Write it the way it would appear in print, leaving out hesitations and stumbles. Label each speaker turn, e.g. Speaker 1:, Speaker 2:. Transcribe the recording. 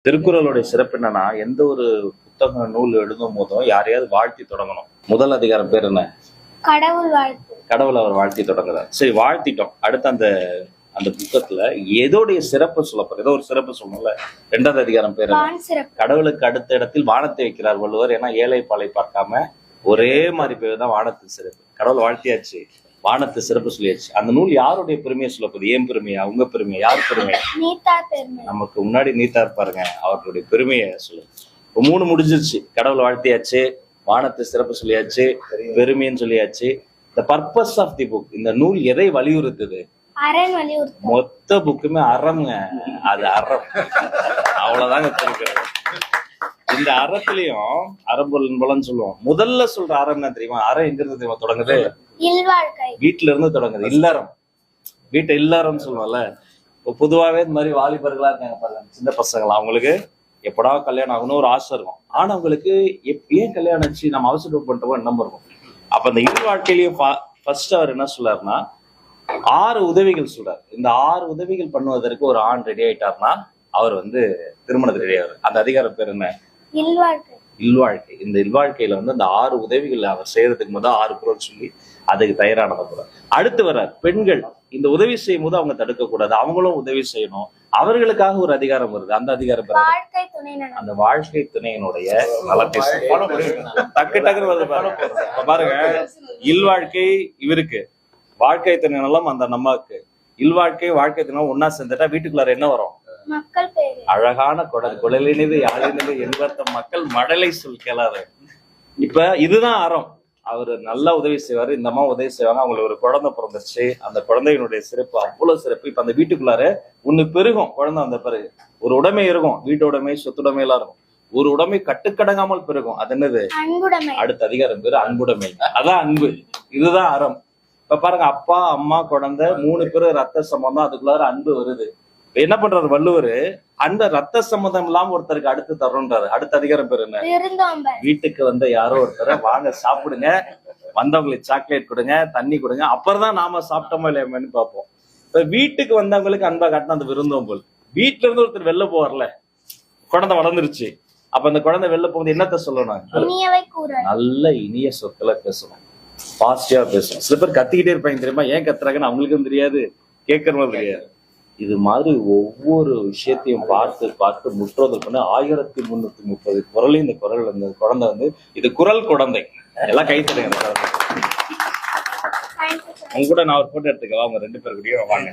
Speaker 1: திருக்குறளுடைய சிறப்பு என்னன்னா, எந்த ஒரு புத்தக நூல் எழுதும் போதும் யாரையாவது வாழ்த்தி தொடங்கணும். முதல் அதிகாரம் பேர் என்ன?
Speaker 2: கடவுள் வாழ்த்து.
Speaker 1: கடவுள் அவர் வாழ்த்தி தொடங்குறார். சரி, வாழ்த்திட்டோம். அடுத்து அந்த அந்த புத்தகத்துல எதோடைய சிறப்பு சொல்லப்படுற, ஏதோ ஒரு சிறப்பு சொல்லணும்ல. 2வது அதிகாரம் பேர் என்ன? கடவுளுக்கு அடுத்த இடத்தில் வானத்தை வைக்கிறார் வள்ளுவர். ஏன்னா ஏழை பாலை பார்க்காம ஒரே மாதிரி பேர் தான் வானத்து சிறப்பு. கடவுள் வாழ்த்தியாச்சு, வானத்து சிறப்பு சொல்லியாச்சு. அந்த நூல் யாருடைய பெருமையை சொல்லப்படுது? ஏன் பெருமையா, உங்க பெருமையா, யார் பெருமை? நமக்கு முன்னாடி நீத்தா இருப்பாருங்க, அவர்களுடைய பெருமையை சொல்லுங்க. இப்போ 3 முடிஞ்சிருச்சு. கடவுள் வாழ்த்தியாச்சு, வானத்து சிறப்பு சொல்லியாச்சு, பெருமைன்னு சொல்லியாச்சு. The purpose of the book, இந்த நூல் எதை வலியுறுத்துது? மொத்த புக்குமே அறம்ங்க. அது அறம், அவ்வளவுதாங்க திருக்குறள். இந்த அறத்திலையும் அறம்பொருள்னு சொல்லுவோம். முதல்ல சொல்ற அறம் என்ன தெரியுமா? அறம் எங்க இருந்து தெரியுமா தொடங்குது? வீட்டுல இருந்து தொடங்குது. இல்லறம், வீட்டை இல்லறம்னு சொல்லுவோம்ல. இப்போ பொதுவாவே இந்த மாதிரி வாலிபர்களா இருக்காங்க பாருங்க, சின்ன பசங்களா, அவங்களுக்கு எப்படா கல்யாணம் ஆகணும் ஒரு ஆசை இருக்கும். ஆனா அவங்களுக்கு ஏன் கல்யாணம் ஆச்சு, நம்ம அவசரம் பண்ணிட்டோம் என்ன இருக்கும். அப்ப அந்த இரு வாழ்க்கையிலையும் ஃபர்ஸ்ட் அவர் என்ன சொல்றாருன்னா 6 உதவிகள் சொல்றாரு. இந்த 6 உதவிகள் பண்ணுவதற்கு ஒரு ஆண் ரெடி ஆயிட்டாருன்னா அவர் திருமணத்துக்கு ரெடி ஆவார். அந்த அதிகாரம் பேர் என்ன? இல்வாழ்க்கை. இந்த இல்வாழ்க்கையில அந்த 6 உதவிகள் அவர் செய்யறதுக்கு முதல் 6 குறள் சொல்லி அதுக்கு தயாரானத கூட. அடுத்து வர்றார் பெண்கள். இந்த உதவி செய்யும் போது அவங்க தடுக்க கூடாது, அவங்களும் உதவி செய்யணும். அவர்களுக்காக ஒரு அதிகாரம் வருது. அந்த அதிகாரம் அந்த வாழ்க்கை துணையினுடைய நலத்தை டக்கு டக்குன்னு வருது பாருங்க. இல்வாழ்க்கை இவருக்கு, வாழ்க்கை துணை நலம் அந்த நம்மக்கு. இல்வாழ்க்கை வாழ்க்கை துணை ஒன்னா சேர்ந்துட்டா வீட்டுக்குள்ளார என்ன வரும்? அழகான குழலினிது யாழினிது என்பத்த மக்கள் மடலை சொல் கேளாத. இப்ப இதுதான் அறம். அவரு நல்லா உதவி செய்வாரு, இந்த அம்மா உதவி செய்வாங்க. அவங்களுக்கு ஒரு குழந்தை பிறந்துச்சு. அந்த குழந்தையினுடைய சிறப்பு அவ்வளவு சிறப்பு. இப்ப அந்த வீட்டுக்குள்ளார ஒண்ணு பெருகும். குழந்தை வந்த பிறகு ஒரு உடைமை இருக்கும், வீட்டு உடைமை, சொத்துடைமை எல்லாம் இருக்கும். ஒரு உடைமை கட்டுக்கடங்காமல் பெருகும். அது என்னது? அடுத்த அதிகாரம் பேரு அன்புடைமை. அதான் அன்பு, இதுதான் அறம். இப்ப பாருங்க, அப்பா அம்மா குழந்தை 3 பேரும் ரத்த சம்பந்தம், அதுக்குள்ளார அன்பு வருது. என்ன பண்றாரு வள்ளுவர்? அந்த ரத்த சம்பந்தம் இல்லாம ஒருத்தருக்கு அடுத்து தரணுன்றாரு. அடுத்த அதிகாரம் பேர் என்ன? வீட்டுக்கு யாரோ ஒருத்தர வாங்க சாப்பிடுங்க, வந்தவங்களுக்கு சாக்லேட் கொடுங்க, தண்ணி கொடுங்க, அப்புறம் தான் நாம சாப்பிட்டோமா இல்லையாமன்னு பார்ப்போம். இப்ப வீட்டுக்கு வந்தவங்களுக்கு அன்பா காட்டினா அந்த விருந்தோம்பல். வீட்டுல இருந்து ஒருத்தர் வெளில போவார்ல, குழந்தை வளர்ந்துருச்சு. அப்ப அந்த குழந்தை வெளில போகுது, என்னத்த சொல்லணும்? நல்ல இனிய சொற்களை பேசணும், பாசிட்டிவா பேசணும். சில பேர் கத்திக்கிட்டே இருப்பாங்க தெரியுமா? ஏன் கத்துறாங்கன்னு அவங்களுக்கும் தெரியாது, கேட்கறவங்களும் தெரியாது. இது மாதிரி ஒவ்வொரு விஷயத்தையும் பார்த்து பார்த்து முற்றோதல் பண்ண 1330 குரலையும் இந்த குரல் அந்த குழந்தை இது குரல் குழந்தை. எல்லாம் கை தருங்க. அவங்க கூட நான் ஒரு போட்டோ எடுத்துக்கவா? அவங்க 2 பேர் கூடயும் வாங்க.